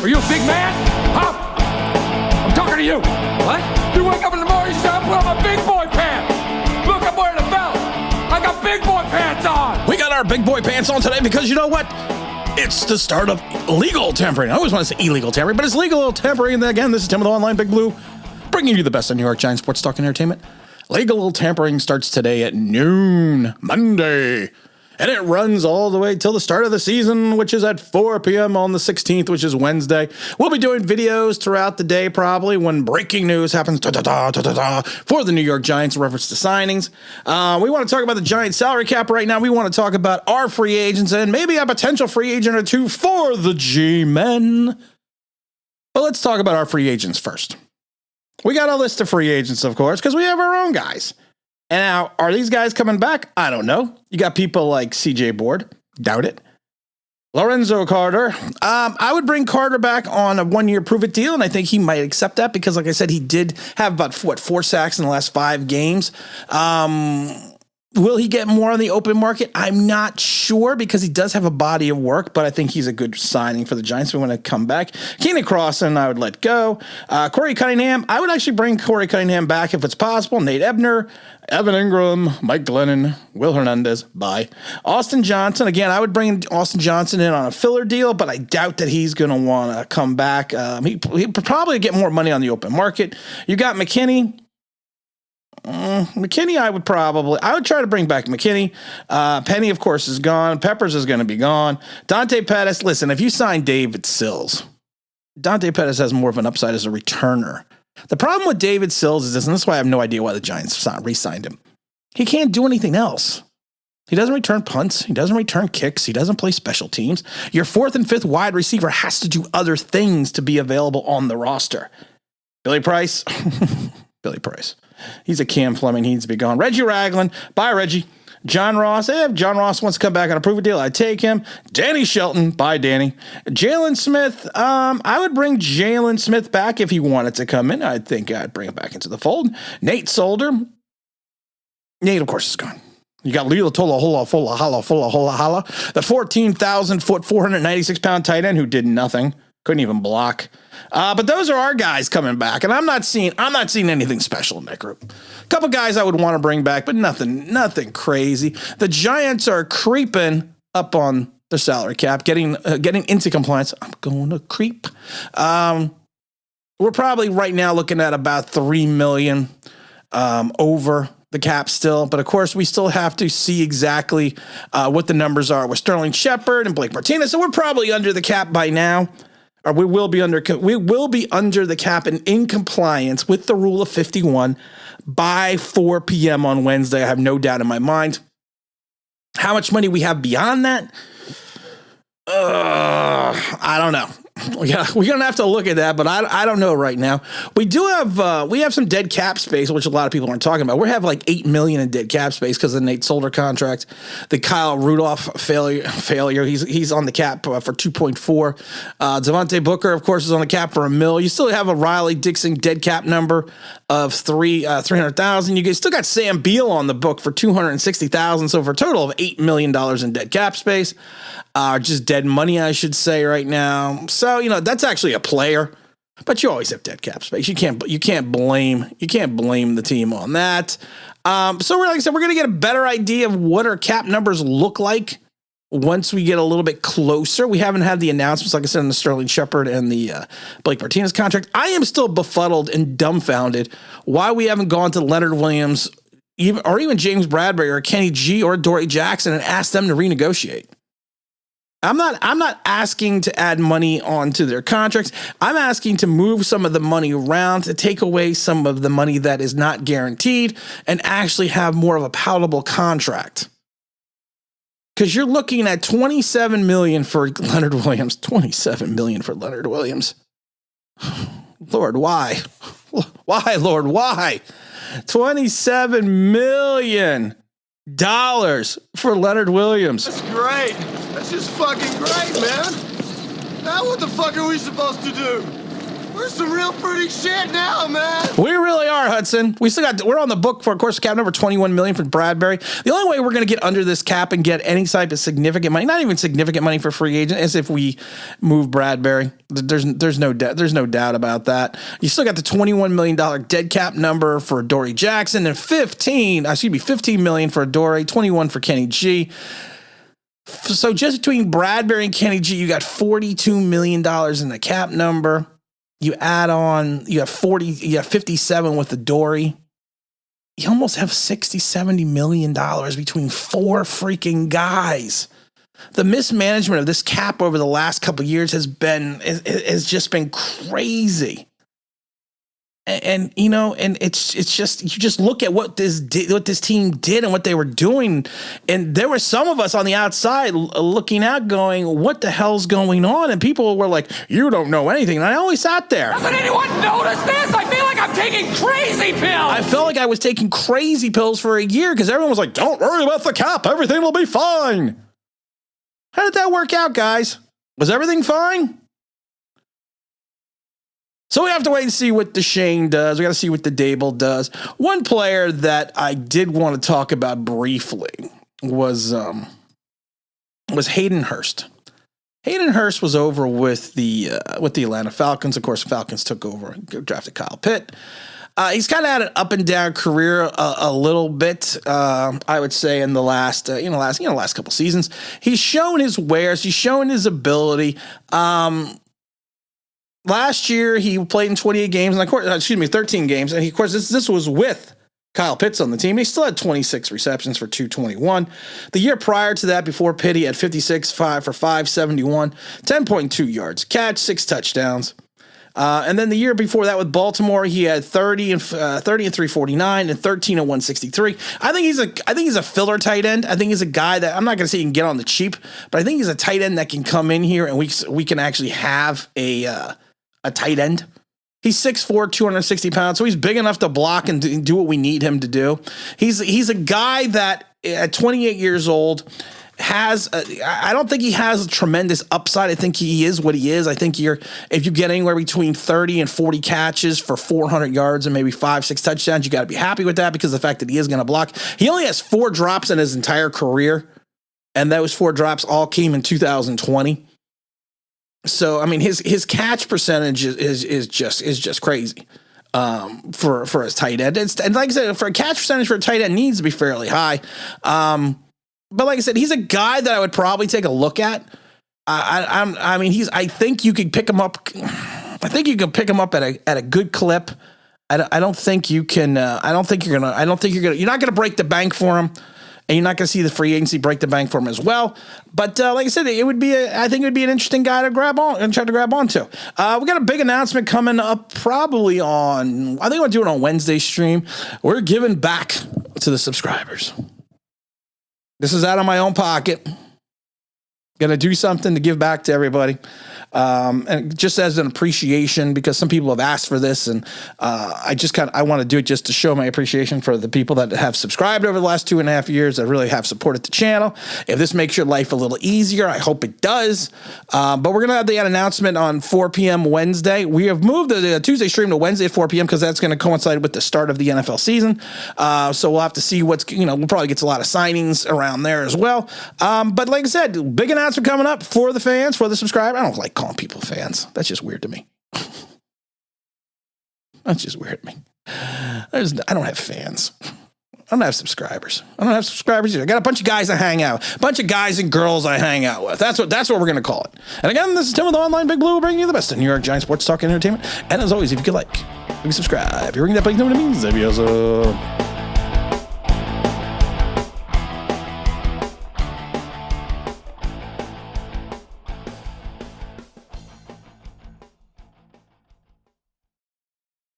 Are you a big man? Huh? I'm talking to you. What? You wake up in the morning, you say, I put on my big boy pants. Look, I'm wearing a belt. I got big boy pants on. We got our big boy pants on today because you know what? It's the start of legal tampering. I always want to say illegal tampering, but it's legal tampering. And again, this is Tim with the Online Big Blue, bringing you the best of New York Giants sports talk and entertainment. Legal tampering starts today at noon, Monday. And it runs all the way till the start of the season, which is at 4 p.m. on the 16th, which is Wednesday. We'll be doing videos throughout the day, probably, when breaking news happens for the New York Giants in reference to signings. We want to talk about the Giants salary cap right now. We want to talk about our free agents and maybe a potential free agent or two for the G-Men. But let's talk about our free agents first. We got a list of free agents, of course, because we have our own guys. And now, are these guys coming back? I don't know. You got people like CJ Board. Doubt it. Lorenzo Carter. I would bring Carter back on a one-year prove-it deal, and I think he might accept that because, like I said, he did have about, 4 sacks in the last 5 games. Will he get more on the open market? I'm not sure because he does have a body of work, but I think he's a good signing for the Giants. We want to come back. Keenan Crossan, I would let go. Corey Cunningham, I would actually bring Corey Cunningham back if it's possible. Nate Ebner, Evan Ingram, Mike Glennon, Will Hernandez, bye. Austin Johnson, again, I would bring Austin Johnson in on a filler deal, but I doubt that he's going to want to come back. He'd probably get more money on the open market. You got McKinney. McKinney, I would try to bring back McKinney. Penny, of course, is gone. Peppers is going to be gone. Dante Pettis, listen, if you sign David Sills, Dante Pettis has more of an upside as a returner. The problem with David Sills is this, and this is why I have no idea why the Giants re-signed him. He can't do anything else. He doesn't return punts. He doesn't return kicks. He doesn't play special teams. Your 4th and 5th wide receiver has to do other things to be available on the roster. Billy Price. Billy Price. He's a Cam Fleming. He needs to be gone. Reggie Ragland. Bye, Reggie. John Ross. If John Ross wants to come back on a prove-it deal, I'd take him. Danny Shelton. Bye, Danny. Jalen Smith. I would bring Jalen Smith back if he wanted to come in. I think I'd bring him back into the fold. Nate Solder. Nate, of course, is gone. You got Lila Tola Hola the 14,000-foot, 496-pound tight end who did nothing. Couldn't even block. But those are our guys coming back, and I'm not seeing anything special in that group. A couple guys I would want to bring back, but nothing crazy. The Giants are creeping up on their salary cap, getting into compliance. I'm going to creep. We're probably right now looking at about $3 million over the cap still, but of course we still have to see exactly what the numbers are with Sterling Shepard and Blake Martinez. So we're probably under the cap by now. Or we will be under the cap and in compliance with the rule of 51 by 4 p.m. on Wednesday. I have no doubt in my mind. How much money we have beyond that? I don't know. Yeah, we're gonna have to look at that, but I don't know right now. We do have we have some dead cap space, which a lot of people aren't talking about. We have like $8 million in dead cap space because of the Nate Solder contract, the Kyle Rudolph failure. He's on the cap for 2.4. Devontae Booker, of course, is on the cap for $1 million. You still have a Riley Dixon dead cap number of 300,000. You guys still got Sam Beal on the book for 260,000. So for a total of $8 million in dead cap space. Just dead money, I should say, right now. So, that's actually a player, but you always have dead cap space. You can't blame the team on that. So like I said, we're going to get a better idea of what our cap numbers look like once we get a little bit closer. We haven't had the announcements, like I said, in the Sterling Shepard and the Blake Martinez contract. I am still befuddled and dumbfounded why we haven't gone to Leonard Williams even James Bradbury or Kenny G or Dory Jackson and asked them to renegotiate. I'm not asking to add money onto their contracts. I'm asking to move some of the money around, to take away some of the money that is not guaranteed and actually have more of a palatable contract. Because you're looking at $27 million for Leonard Williams. $27 million for Leonard Williams. Lord, why? Why, Lord, why? $27 million for Leonard Williams. That's great. That's just fucking great, man. Now what the fuck are we supposed to do? We're some real pretty shit now, man. We really are, Hudson. We're on the book for, of course, cap number 21 million for Bradbury. The only way we're going to get under this cap and get any type of significant money, not even significant money for free agent, is if we move Bradbury. There's no doubt about that. You still got the $21 million dead cap number for Dory Jackson and 15 million for Dory, 21 for Kenny G. So just between Bradbury and Kenny G, you got $42 million in the cap number. You add on, you have 57 with the Dory. You almost have $60-70 million between four freaking guys. The mismanagement of this cap over the last couple of years has just been crazy. And you know, and it's just, you just look at what this team did and what they were doing, and there were some of us on the outside looking out, going, "What the hell's going on?" And people were like, "You don't know anything." And I always sat there. Doesn't anyone notice this? I feel like I'm taking crazy pills. I felt like I was taking crazy pills for a year because everyone was like, "Don't worry about the cap. Everything will be fine." How did that work out, guys? Was everything fine? So we have to wait and see what Deshane does. We got to see what the Dable does. One player that I did want to talk about briefly was Hayden Hurst. Hayden Hurst was over with the Atlanta Falcons. Of course, the Falcons took over, drafted Kyle Pitt. He's kind of had an up and down career a little bit, I would say, in the last couple seasons. He's shown his wares. He's shown his ability. Last year, he played in 28 games, and of course, 13 games. And of course, this was with Kyle Pitts on the team. He still had 26 receptions for 221. The year prior to that, before Pitt, he had 56, 5 for 571, 10.2 yards catch, 6 touchdowns. And then the year before that with Baltimore, he had 30 and 349 and 13 and 163. I think he's a filler tight end. I think he's a guy that I'm not going to say he can get on the cheap, but I think he's a tight end that can come in here and we can actually have a tight end. He's 6'4", 260 pounds, so he's big enough to block and do what we need him to do. He's a guy that at 28 years old I don't think he has a tremendous upside. I think he is what he is. I think if you get anywhere between 30 and 40 catches for 400 yards and maybe 5-6 touchdowns, you got to be happy with that because of the fact that he is going to block. He only has 4 drops in his entire career, and those 4 drops all came in 2020. So, I mean, his catch percentage is just crazy for his tight end. And like I said, for a catch percentage for a tight end needs to be fairly high. But like I said, he's a guy that I would probably take a look at. I think you could pick him up. I think you can pick him up at a good clip. I don't think you can. You're not gonna break the bank for him. And you're not going to see the free agency break the bank for him as well. But like I said, I think it would be an interesting guy to grab on and try to grab onto. We got a big announcement coming up probably on, I think we'll do it on Wednesday stream. We're giving back to the subscribers. This is out of my own pocket. Going to do something to give back to everybody. And just as an appreciation, because some people have asked for this, and I want to do it just to show my appreciation for the people that have subscribed over the last 2.5 years that really have supported the channel. If this makes your life a little easier, I hope it does. But we're going to have the announcement on 4 p.m. Wednesday. We have moved the Tuesday stream to Wednesday at 4 p.m. because that's going to coincide with the start of the NFL season. So we'll have to see we'll probably get a lot of signings around there as well. But like I said, big announcement coming up for the fans, for the subscribers. I don't like calling people fans. That's just weird to me. That's just weird to me. I don't have fans. I don't have subscribers. I don't have subscribers either. I got a bunch of guys I hang out with. A bunch of guys and girls I hang out with. That's what we're going to call it. And again, this is Tim with Online Big Blue, bringing you the best in New York Giants sports talk and entertainment. And as always, if you could you can subscribe. If you ring that bell, you know what it means. That'd be awesome.